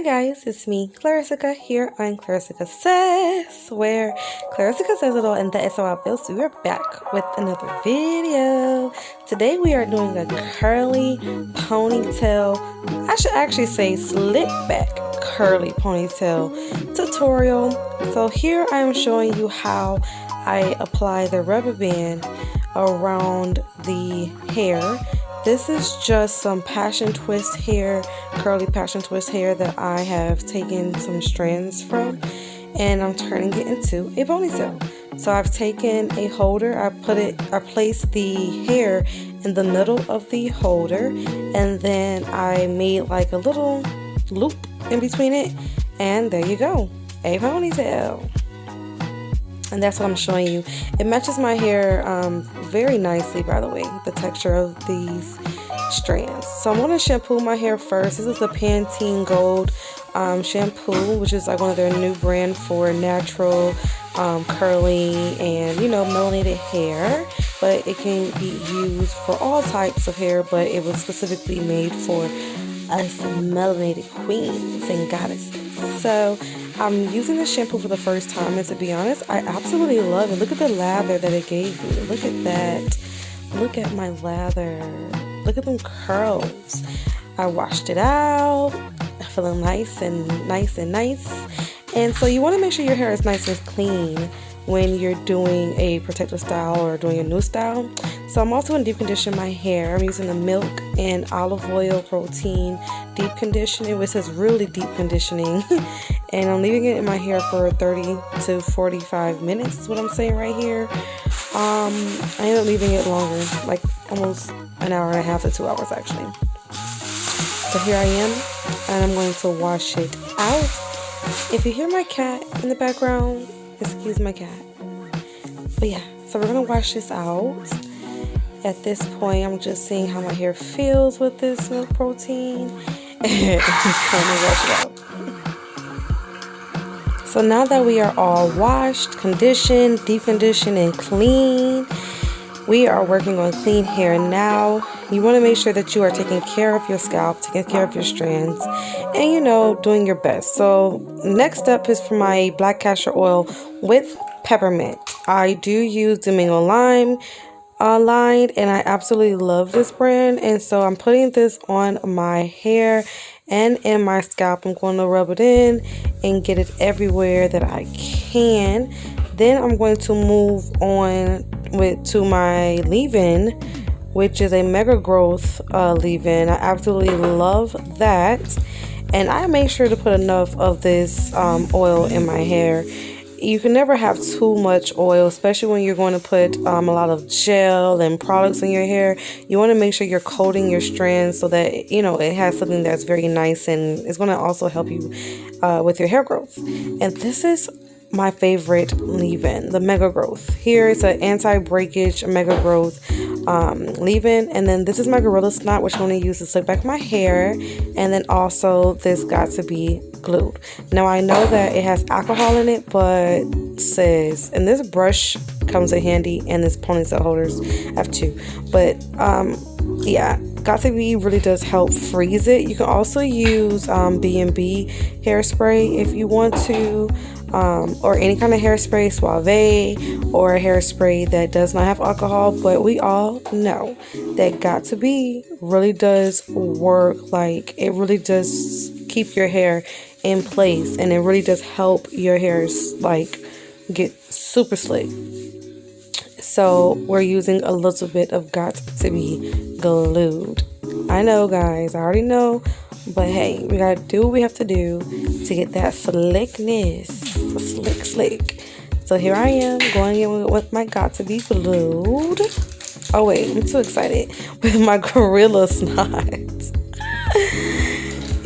guys, it's me, Clarissa, here on Clarissa Says, where Clarissa says it all and that is how I feel. So we're back with another video. Today we are doing a curly ponytail, I should actually say slick back curly ponytail tutorial. So here I am showing you how I apply the rubber band around the hair. This is just some passion twist hair, curly passion twist hair that I have taken some strands from and I'm turning it into a ponytail. So I've taken a holder, I placed the hair in the middle of the holder and then I made like a little loop in between it and there you go, a ponytail. And that's what I'm showing you. It matches my hair very nicely, by the way, the texture of these strands. So I'm going to shampoo my hair first. This is the Pantene Gold shampoo, which is like one of their new brand for natural, curly, and melanated hair. But it can be used for all types of hair, but it was specifically made for us melanated queens and goddesses. So I'm using this shampoo for the first time, and to be honest, I absolutely love it. Look at the lather that it gave me. Look at that. Look at my lather. Look at them curls. I washed it out, feeling nice. And so you want to make sure your hair is nice and clean when you're doing a protective style or doing a new style. So I'm also going to deep condition my hair. I'm using the milk and olive oil protein deep conditioning, which says really deep conditioning. And I'm leaving it in my hair for 30 to 45 minutes is what I'm saying right here. I end up leaving it longer, like almost an hour and a half to 2 hours actually. So here I am, and I'm going to wash it out. If you hear my cat in the background, excuse my cat. But yeah, so we're going to wash this out. At this point, I'm just seeing how my hair feels with this milk protein. And just trying to wash it out. So now that we are all washed, conditioned, deep conditioned, and clean, we are working on clean hair now. You want to make sure that you are taking care of your scalp, taking care of your strands, and doing your best. So next step is for my black castor oil with peppermint. I do use Domingo Lime line, and I absolutely love this brand, and so I'm putting this on my hair and in my scalp. I'm going to rub it in and get it everywhere that I can. Then I'm going to move on to my leave-in, which is a mega growth leave-in. I absolutely love that, and I make sure to put enough of this oil in my hair. You can never have too much oil, especially when you're going to put a lot of gel and products in your hair. You want to make sure you're coating your strands so that it has something that's very nice, and it's going to also help you with your hair growth. And this is my favorite leave-in, the mega growth. Here it's an anti-breakage mega growth leave-in, and then this is my gorilla snot, which I'm going to use to slick back my hair, and then also this got to be glued. Now I know that it has alcohol in it, but sis, and this brush comes in handy, and this ponytail holders have two, but yeah, got to be really does help freeze it. You can also use B&B hairspray if you want to, or any kind of hairspray, Suave, or a hairspray that does not have alcohol. But we all know that got to be really does work. Like, it really does keep your hair in place, and it really does help your hairs like get super slick. So we're using a little bit of got to be glued. I know, guys, I already know, but hey, we gotta do what we have to do to get that slickness, slick. So here I am going in with my got to be glued. Oh wait, I'm too excited with my gorilla snot.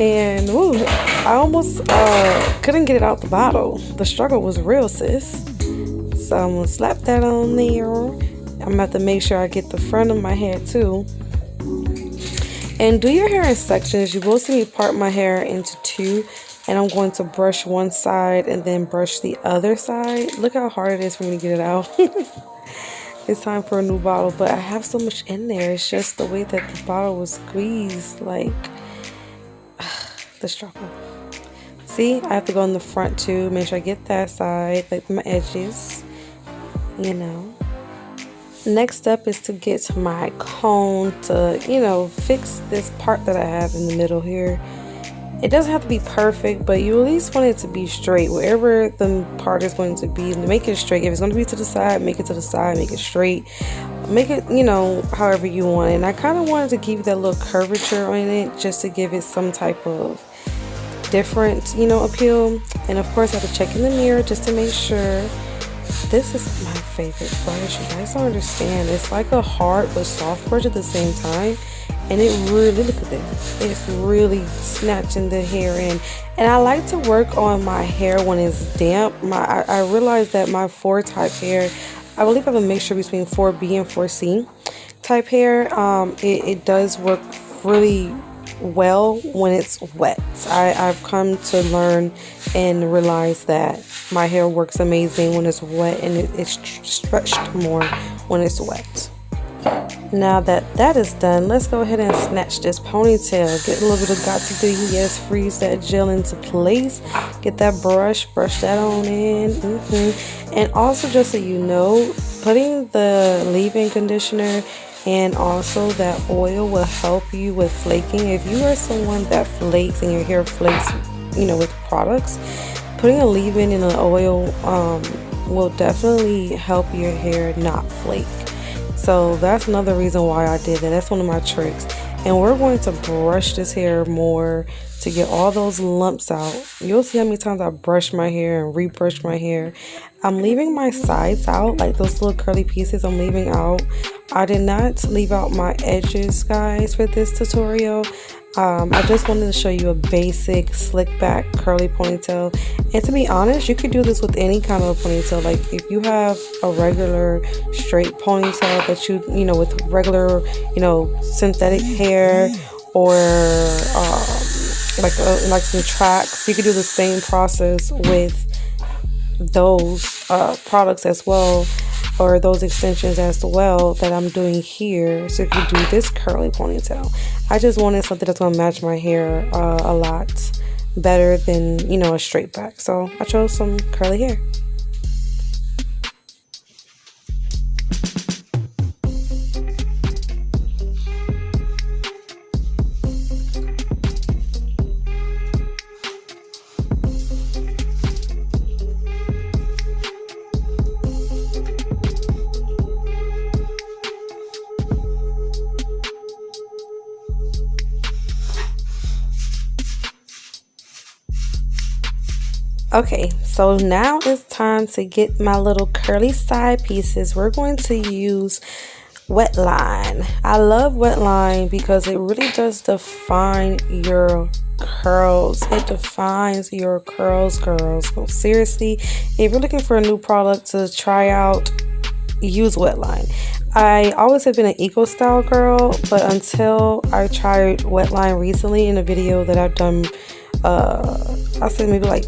And ooh, I almost couldn't get it out the bottle. The struggle was real, sis. So I'm gonna slap that on there. I'm gonna have to make sure I get the front of my head too. And do your hair in sections. You will see me part my hair into two, and I'm going to brush one side and then brush the other side. Look how hard it is for me to get it out. It's time for a new bottle, but I have so much in there. It's just the way that the bottle was squeezed, like the struggle. See, I have to go in the front too, make sure I get that side, like my edges, you know. Next step is to get my cone to, fix this part that I have in the middle here. It doesn't have to be perfect, but you at least want it to be straight. Wherever the part is going to be, make it straight. If it's going to be to the side, make it to the side, make it straight. Make it, however you want it. And I kind of wanted to give that little curvature on it just to give it some type of different, appeal. And of course, I have to check in the mirror just to make sure. This is my favorite brush. You guys don't understand. It's like a hard but soft brush at the same time. And it really, look at this. It's really snatching the hair in. And I like to work on my hair when it's damp. I realized that my 4 type hair, I believe I have a mixture between 4B and 4C type hair. It does work really well when it's wet. I've come to learn and realize that my hair works amazing when it's wet, and it's stretched more when it's wet. Now that that is done, let's go ahead and snatch this ponytail. Get a little bit of got to do. Yes, freeze that gel into place. Get that brush that on in. And also, just so you know, putting the leave-in conditioner and also that oil will help you with flaking. If you are someone that flakes and your hair flakes, with products, putting a leave-in in an oil will definitely help your hair not flake. So that's another reason why I did that. That's one of my tricks. And we're going to brush this hair more to get all those lumps out. You'll see how many times I brush my hair and rebrush my hair. I'm leaving my sides out, like those little curly pieces I'm leaving out. I did not leave out my edges, guys, for this tutorial. I just wanted to show you a basic slick back curly ponytail. And to be honest, you could do this with any kind of ponytail. Like if you have a regular straight ponytail that you with regular, synthetic hair, or like some tracks, you could do the same process with those products as well, or those extensions as well that I'm doing here. So if you do this curly ponytail, I just wanted something that's going to match my hair a lot better than, a straight back. So I chose some curly hair. Okay, so now it's time to get my little curly side pieces. We're going to use wet line. I love wet line because it really does define your curls. It defines your curls, girls. So seriously, if you're looking for a new product to try out, use wet line. I always have been an eco style girl, but until I tried wet line recently in a video that I've done, I said maybe like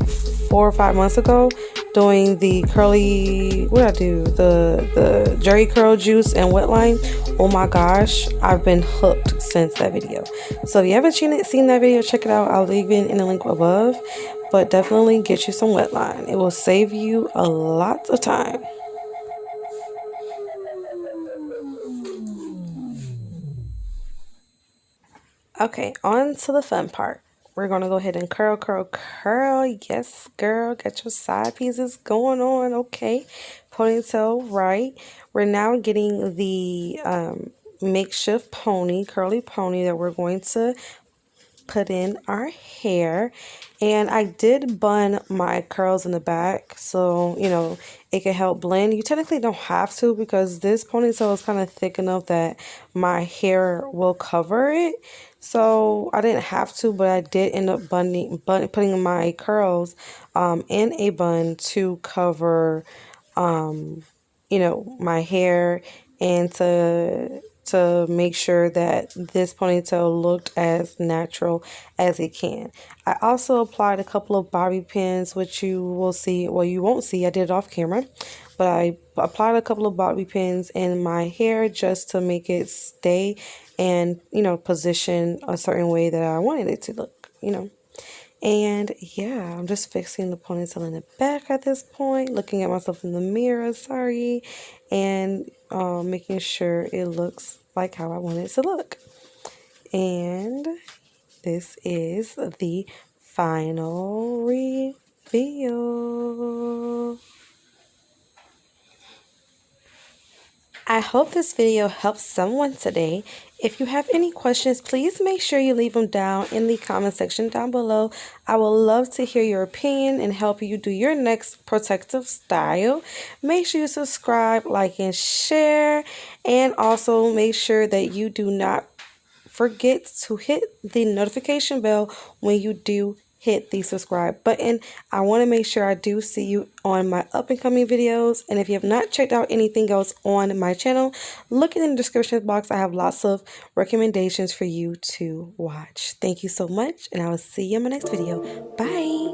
4 or 5 months ago, doing the curly, the Jerry curl juice and wet line. Oh my gosh, I've been hooked since that video. So if you haven't seen that video, check it out. I'll leave it in the link above, but definitely get you some wet line. It will save you a lot of time. Okay, on to the fun part. We're going to go ahead and curl, curl, curl. Yes, girl, get your side pieces going on. Okay, ponytail right. We're now getting the makeshift curly pony that we're going to put in our hair. And I did bun my curls in the back, so it can help blend. You technically don't have to, because this ponytail is kind of thick enough that my hair will cover it. So I didn't have to, but I did end up putting my curls in a bun to cover my hair, and to make sure that this ponytail looked as natural as it can. I also applied a couple of bobby pins, which you will see, well, you won't see, I did it off camera, but I applied a couple of bobby pins in my hair just to make it stay and, position a certain way that I wanted it to look, And yeah, I'm just fixing the ponytail in the back at this point, looking at myself in the mirror, sorry, and making sure it looks like how I want it to look. And this is the final reveal. I hope this video helps someone today. If you have any questions, please make sure you leave them down in the comment section down below. I would love to hear your opinion and help you do your next protective style. Make sure you subscribe, like, and share. And also make sure that you do not forget to hit the notification bell when you do hit the subscribe button. I want to make sure I do see you on my up and coming videos. And if you have not checked out anything else on my channel, look in the description box. I have lots of recommendations for you to watch. Thank you so much, and I will see you in my next video. Bye.